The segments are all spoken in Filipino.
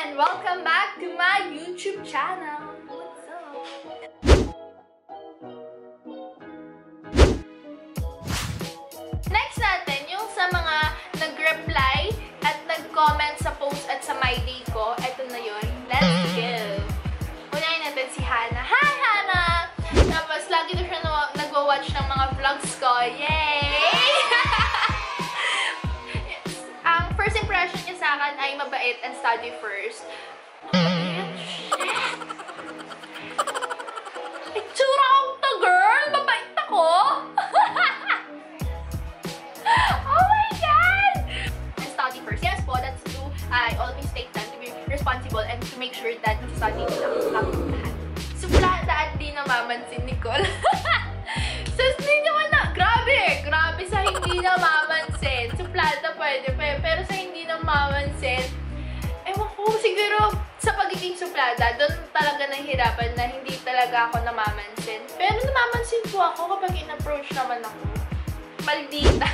and welcome back to my YouTube channel. What's up? Next natin, yung sa mga nag-reply at nag-comment sa post at sa my day ko. Eto na yun. Let's go! Unahin natin si Hannah. Hi, Hannah! Tapos, lagi na siya nagwa-watch ng mga vlogs ko. Yay! Ang first impression niya sa akin ay mabait and study first. Itsura ko to, girl! Mabait ako! Oh my God! And study first. Yes po, that's true. I always take time to be responsible and to make sure that study nila ang lahat. Suplada at di namamansin, Nicole. So, hindi naman na, grabe sa hindi namamansin. Suplada pwede, pero sa hindi namamansin, ewan ko, siguro sa pagiging suplada, doon talaga nahihirapan na hindi talaga ako namamansin. Pero namamansin po ako kapag in-approach naman ako. Maldita.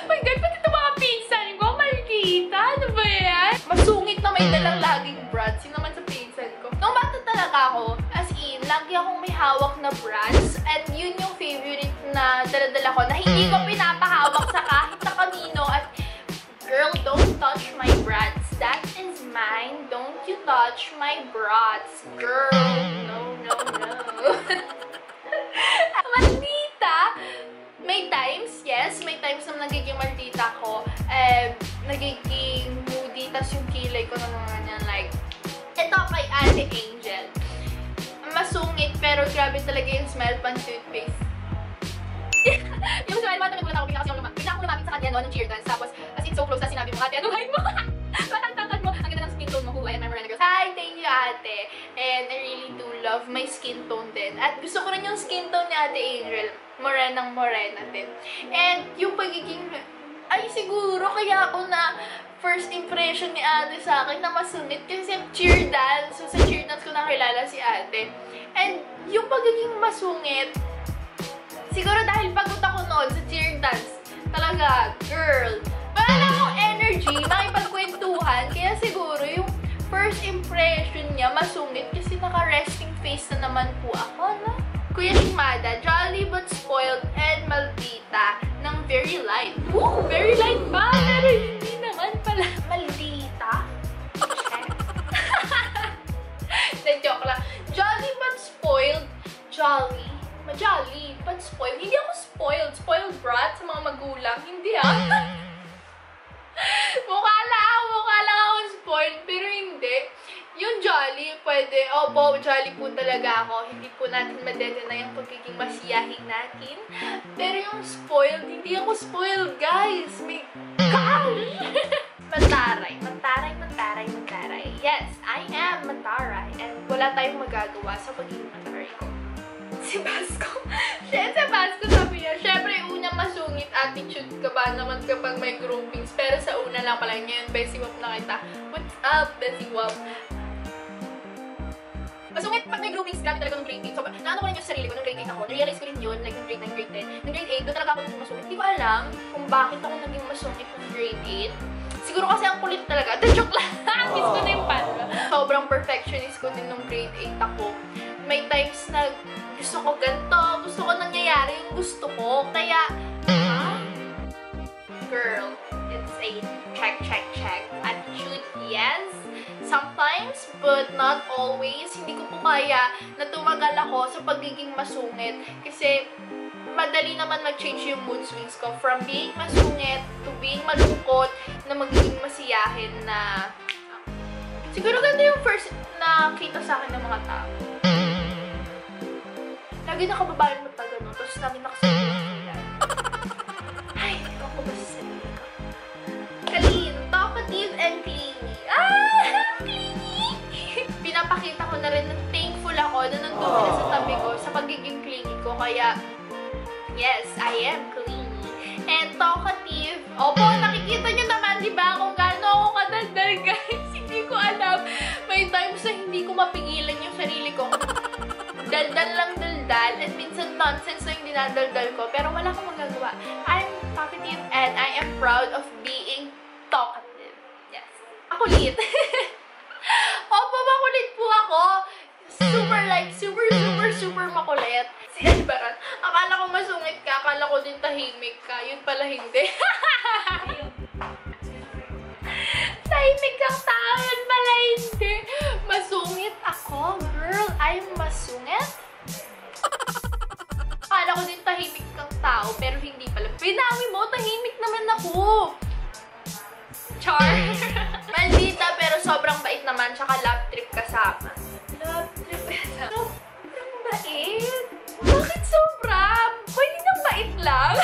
My God, pati ito mga pinsan ko, maldita. Ano ba yan? Masungit na may dalang laging brats. Yun naman sa pinsan ko. Nung bata talaga ako, as in, lagi akong may hawak na brats. And yun yung favorite na daladala ko na hindi ko pinapahawak sa kahit na kanino. At girl, don't touch my brats. That is mine. Don't you touch my brats. Girl, no. Maldita. May times, yes, may times na nagiging maldita ko. Nagiging moody, tas yung kilay ko ng mga ganyan. Like, ito kay Ate Angel. Masungit, pero grabe talaga yung smell pan toothpaste. Yung smell, matamit ako, bigla ako lumapit sa kanya noon ng cheer dance. Tapos, as in so close na sinabi mo, ate, ano height mo? Matangtangkad mo. Ang ganda ng skin tone mo. Who I am, Miranda Girls. Hi, thank you, ate. And I really do love my skin tone din. At gusto ko rin yung skin tone ni Ate Angel. Morenang-morena din. And yung pagiging, ay siguro kaya ako na first impression ni ate sa akin na masungit kasi cheer dance. So sa cheer dance ko nakilala si ate. And yung pagiging masungit, siguro dahil pagod ako noon sa cheer dance, talaga, girl, wala na akong energy, makipagkwentuhan. Kaya siguro yung first impression niya masungit kasi naka-resting face na naman po ako, no? Kuya Shimada, jolly but spoiled and maldita ng very light. Woo! Very light ba? Pero hindi naman pala maldita. Joke lang. Jolly but spoiled. Jolly. Majolly but spoiled. Hindi ako spoiled. Spoiled brat sa mga magulang. Hindi mukha lang ako spoiled, pero hindi. Yung jolly, pwede. Opo, jolly po talaga ako. Hindi po natin madedeny ang pagiging masiyahin natin. Pero yung spoiled, hindi ako spoiled, guys. May gosh! Mataray. Yes, I am mataray. And wala tayong magagawa sa pagiging mataray ko. Si Basco. Si Basco sabi niya, syempre unang masungit attitude ka ba naman kapag may groupings. Pero sa una lang pala ngayon, Bessie Wap na kita. What's up, Bessie Wap? Masungit pag may groupings, grabe talaga ng grade 8. So, naano ko rin yung sarili ko nung grade 8 ako. Na-realize ko rin yun, like nung grade 9, grade 10. Nung grade 8, doon talaga ako naging masungit. Hindi ko alam kung bakit ako naging masungit nung grade 8. Siguro kasi ang kulit talaga. Joke lang. Miss ko na yung pala. Sobrang perfectionist ko din nung grade 8 ako. May times na gusto ko ganito, gusto ko nangyayari yung gusto ko. Kaya, girl, it's a check attitude, yes. Sometimes, but not always. Hindi ko po kaya na tumagal ako sa pagiging masungit. Kasi, madali naman mag-change yung mood swings ko. From being masungit to being malungkot na magiging masiyahin na... Siguro ganda yung first na kita sa akin ng mga tao. Lagi nakababayan mo taga no, tapos lagi nakasabi sila. Ay, ikaw ko ba sa sarili ko? Clean, talkative, and clingy. Clingy! Pinapakita ko na rin na thankful ako na nandun sila sa tabi ko sa pagiging clingy ko. Kaya, yes, I am clingy. And talkative. Opo, nakikita nyo naman, di ba, kung gaano ako kadaldal, guys. Hindi ko alam. May times na hindi ko mapigilan yung sarili ko. Daldal lang daldal, and minsan nonsense na yung dinadaldal ko, pero wala akong magagawa. I'm talkative and I am proud of being talkative. Yes. Ako liit. super makulit. Si Albaran, akala ko masungit ka, akala ko din tahimik ka. Yun pala hindi. Tahimik kang tao, yun pala hindi. Masungit ako, girl. I'm masungit? Akala ko din tahimik kang tao, pero hindi pala. Pinawi mo, tahimik naman ako. Char. Maldita, pero sobrang bait naman, tsaka love trip kasama. Love trip kasama. Sobrang bait. Bakit sobrang? Pwede nang bait lang.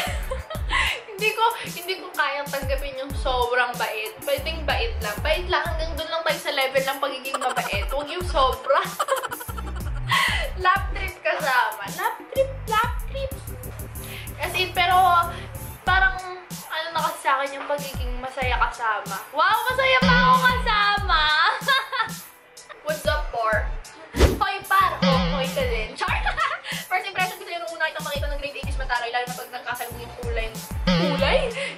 hindi ko kayang tanggapin yung sobrang bait. Pwedeng bait lang. Bait lang, hanggang doon lang tayo sa level ng pagiging mabait. Huwag yung sobra. Love trip kasama. Love trip. Kasi, pero, parang, ano na kasi sa akin yung pagiging masaya kasama. Wow, masaya pa ako kasama! What's up, por? Hoy, par! Hoy ka din. Char! First impression ko sa'yo nung una kitang makita ng grade 8 is mataray, lalo na pag nagkasalong yung kulay?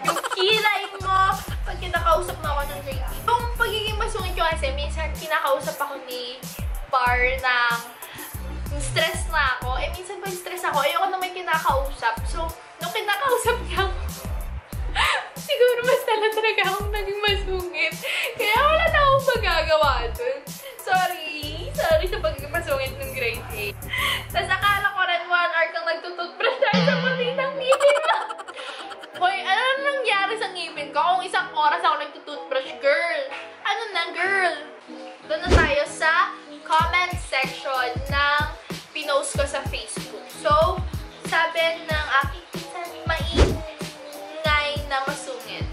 Yung kilay mo! Pag kinakausap mo ako ng grade 8. Yung pagiging masungit ko kasi, minsan kinakausap ako ni par ng stress na ako. Eh, minsan pag stress ako, ayoko naman kinakausap. So, nung kinakausap niya ako, siguro mas talaga akong naging masungit. Kaya wala na akong magagawa dun. Sorry sa pagiging masungit ng grade 8. Tapos akala ko rin 1 hour kang nagtututbrush dahil sa puti ng ngipin mo. Hoy, ano nangyari sa ngipin ko? Kung 1 oras ako nagtututbrush, girl. Ano na, girl? Doon na tayo sa comment section ng pinost ko sa Facebook. So, sabi ng aking pinsan, maingay na masungit.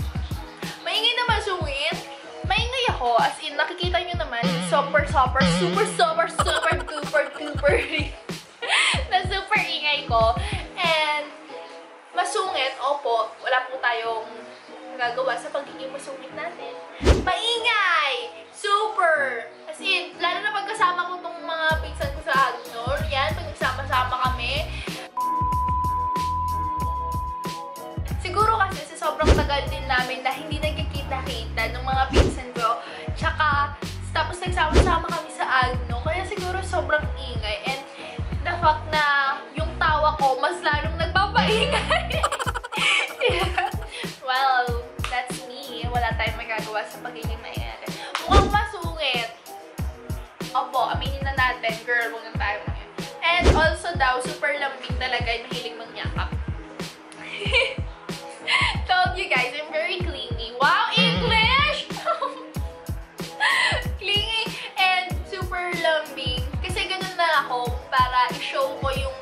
Maingay na masungit? Maingay ako. As in, nakikita nyo naman, super duper na super ingay ko. And, masungit, opo, wala po tayong nagagawa sa pagiging masungit natin. Maingay! Super! As in, lalo na pagkasama ko itong mga pinsan ko sa Agnor, yan, pag nagsama-sama kami. Siguro kasi sa sobrang tagal din namin na hindi nagkikita-kita ng mga pinsan ko, tsaka tapos nagsama-sama kami sa Agno, kaya siguro sobrang ingay. And the fact na yung tawa ko mas lalong nagpapaingay. Yeah. Well, that's me. Wala tayong magagawa sa pagiging maingay. Mukhang masungit. Opo, aminin na natin, girl, huwag na tayo ngayon. And also daw, super lambing talaga yung mahilig mangyakap. Told you guys, I'm very clingy. Wow, English! Clingy and super lambing. Kasi ganun na ako para i-show ko yung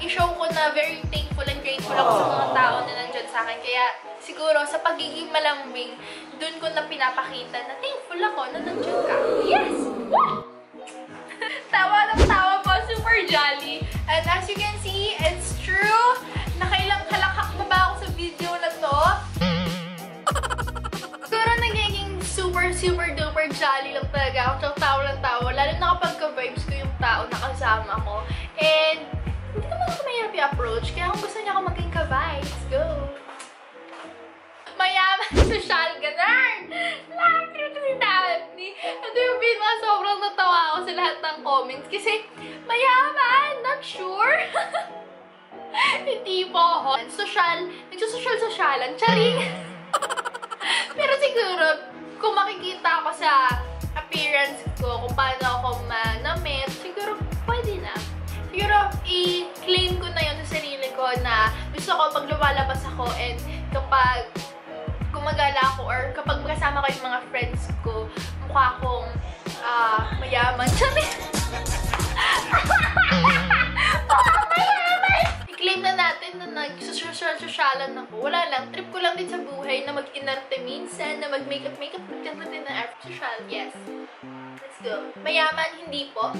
i-show ko na very thankful and grateful ako sa mga tao na nandyan sa akin. Kaya siguro sa pagiging malambing, dun ko na pinapakita na thankful ako na nandyan ka. Yes! Tawa ng tawa po, super jolly. And as you can see, it's true. Nakailang halakhak na ba ako sa video na to? Siguro nagiging super duper jolly lang talaga ako. Tsaka tawa ng tawa. Lalo na kapag ka-vibes ko yung tao na kasama ko. And hindi naman ako mahirap i-approach. Kaya kung gusto niya ako maging ka-vibes, go! Mayaman, social, ganun! Lahat yun si Daphne. Ito yung pinaka sobrang natawa ako sa lahat ng comments. Kasi, mayaman! Not sure? Hindi po ako. Nagsusosyal-sosyalan. Charing! Pero siguro, kung makikita ako sa appearance ko, kung paano ako manamit, siguro pwede na. Siguro, i-claim ko na yun sa sarili ko na gusto ko pag lumalabas ako and kapag gumagala ako or kapag kasama ko yung mga friends ko, mukha akong mayaman. I-claim na natin na nag-sosyalan ako. Wala lang. Trip ko lang din sa buhay na mag-inarte minsan, na mag-makeup din ng artificial. Yes. Let's go. Mayaman, hindi po.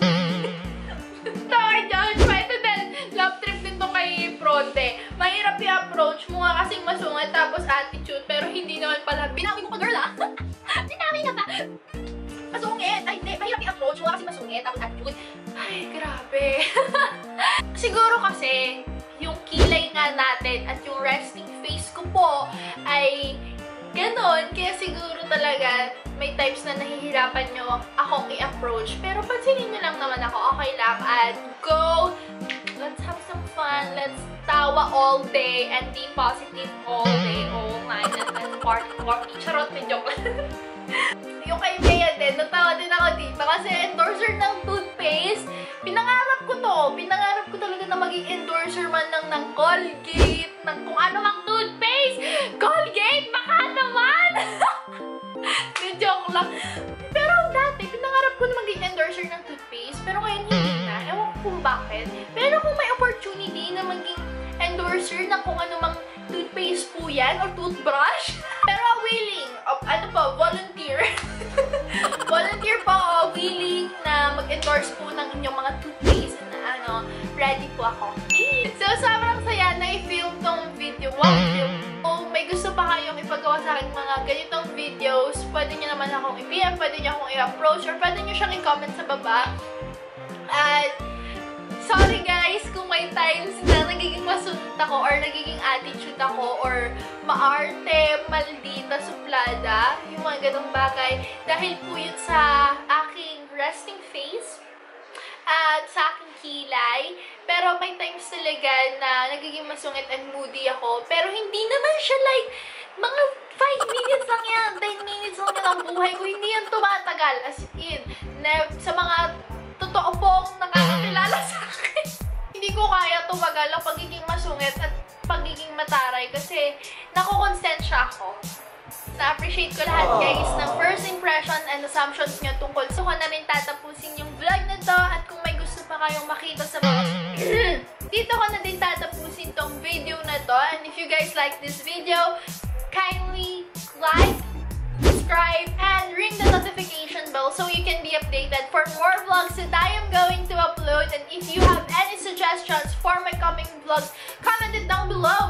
Sorry, Josh. Ito din. Love trip din to kay Fronte. Mahirap i-approach mo nga kasing masungit tapos attitude, pero hindi naman pala. Binawi mo ka, girl, ah! Binawi ka pa! Masungit! Ay, hindi. Mahirap i-approach mo nga kasing masungit tapos attitude. Ay, grabe. Siguro kasi, yung kilay nga natin at yung resting face ko po ay ganon. Kaya siguro talaga that may times na nahihirapan nyo akong i-approach. Pero pansinin nyo lang naman ako, okay lang. At go! Let's have some fun. Let's tawa all day and be positive all day. Oh my goodness. Party. Charot, may joke lang. Yung kay Bea din, natawa din ako dito kasi endorser ng toothpaste. Pinangarap ko to. Pinangarap ko talaga na maging endorser man lang ng Colgate, ng kung ano mang toothpaste. Colgate, baka naman! Joke lang. Pero dati, pinangarap ko na maging endorser ng toothpaste. Pero ngayon hindi na. Ewan ko kung bakit. Pero kung may opportunity na maging endorser ng kung ano mang toothpaste po yan or toothbrush. Pero willing, volunteer. Volunteer po ako, willing na mag-endorse po ng inyong mga toothpaste na ready po ako. So, sobrang saya na i-film tong video. Kung may gusto pa kayong ipagawa sa akin mga ganitong videos, pwede nyo naman akong i-PM, pwede nyo akong i-approach, or pwede nyo siyang i-comment sa baba. At sorry guys kung may times na nagiging masunod ako or nagiging attitude ako or maarte, maldita, suplada, yung mga ganong bagay. Dahil po yun sa aking resting face at sa aking kilay. Pero may times talaga na nagiging masungit and moody ako. Pero hindi naman siya like mga 5 minutes lang yan, 10 minutes lang yan ang buhay ko. Hindi yan tumatagal. As in, sa mga totoo pong nakakakilala sa akin. Hindi ko kaya tumagal ang pagiging masungit at pagiging mataray kasi nakukonsensya ako. Na-appreciate ko lahat guys ng first impression and assumptions nyo tungkol. So, ko na rin tatapusin yung vlog na to at kung may gusto pa kayong makita sa mga dito ko na din tatapusin tong video na to. And if you guys like this video, kindly like, subscribe, and ring the notification bell so you can be updated for more vlogs that I am going to upload. And if you have any suggestions for my coming vlogs, comment it down below.